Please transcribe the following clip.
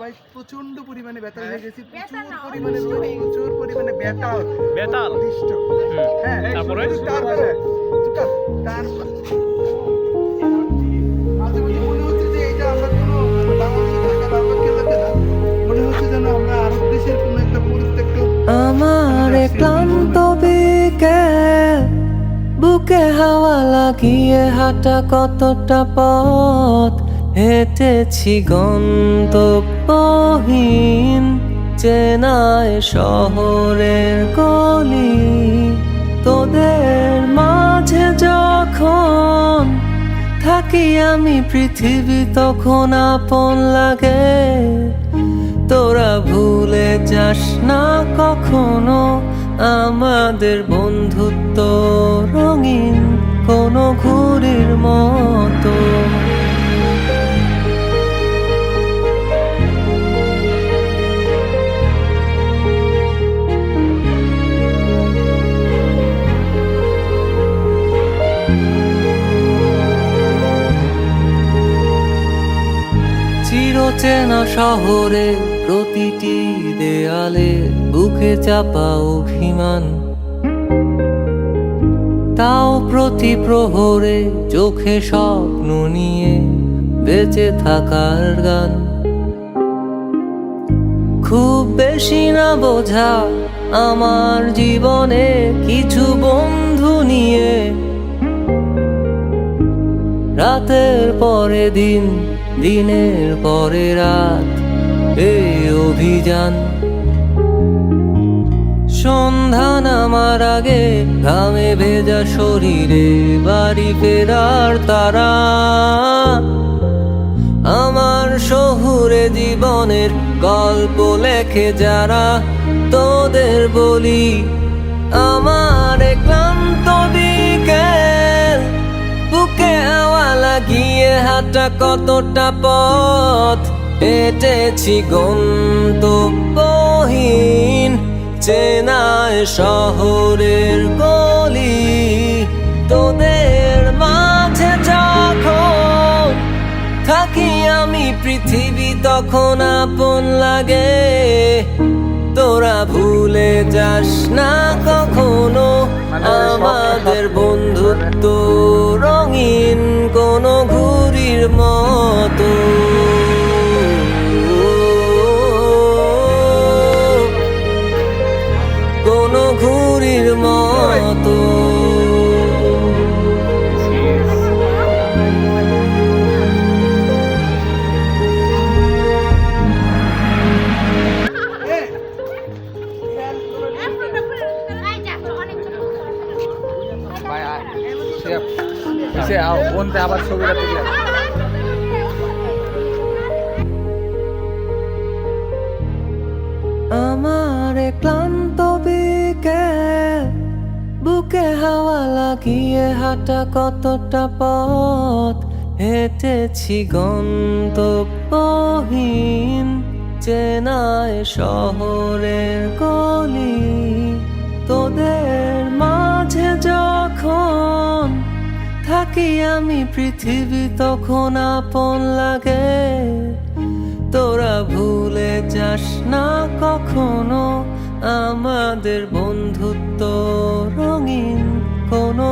সবাই প্রচন্ড পরিমাণে ব্যথা হয়ে গেছি, প্রচুর পরিমাণে ব্যথা অতিষ্ঠ। হ্যাঁ, তারপরে মাঝে মাঝে মনে হচ্ছে যে এটা আমরা কোনো বাংলাদেশে থাকার অপেক্ষা লাগে না, মনে হচ্ছে যেন আমরা আরব দেশের কোনো একটা পরিত্যক্ত। আমার ক্লান্ত বিকেল, বুকে হাওয়া লাগিয়ে হাঁটা কতটা পথ হেঁটেছি গন্তব্যহীন চেনায় শহরের গলি। তোদের মাঝে যখন থাকি আমি পৃথিবী তখন আপন লাগে। তোরা ভুলে যাস না কখনো আমাদের বন্ধুত্ব রঙিন কোনো ঘুড়ির মতো। চিরচেনা শহরে প্রতিটি দেয়ালে বুকে চাপা অভিমান, তাও প্রতি প্রহরে চোখে স্বপ্ন নিয়ে বেঁচে থাকার গান। খুব বেশি না বোঝা আমার জীবনে কিছু বন্ধু নিয়ে রাতের পরে দিন, দিনের পরে রাত এই অভিযান। সন্ধ্যা নামার আগে ঘামে ভেজা শরীরে বাড়ি ফেরার তারা। আমার শহুরে জীবনের গল্প লেখে যারা, তোদের বলি আমার ক্লান্ত বিকেল, বুকে হাওয়া লাগিয়ে হাঁটা কতটা পথ হেঁটেছি গন্তব্যহীন চেনায় শহরের গলি। তোদের মাঝে যখন থাকি আমি পৃথিবী তখন আপন লাগে। তোরা ভুলে যাস না কখনো আমাদের বন্ধুত্ব রঙিন কোনো ঘুড়ির মতো। কোনো ঘুড়ির মতো। আবার ছবিটা তুলে আমার ক্লান্ত বিকেল, বুকে হাওয়া লাগিয়ে হাঁটা কতটা পথ হেঁটেছি গন্তব্যহীন চেনায় শহরের গলি। তোদের মাঝে যখন থাকি আমি পৃথিবী তখন আপন লাগে। তোরা ভুলে যাস না কখনো আমাদের বন্ধুত্ব রঙিন কোনো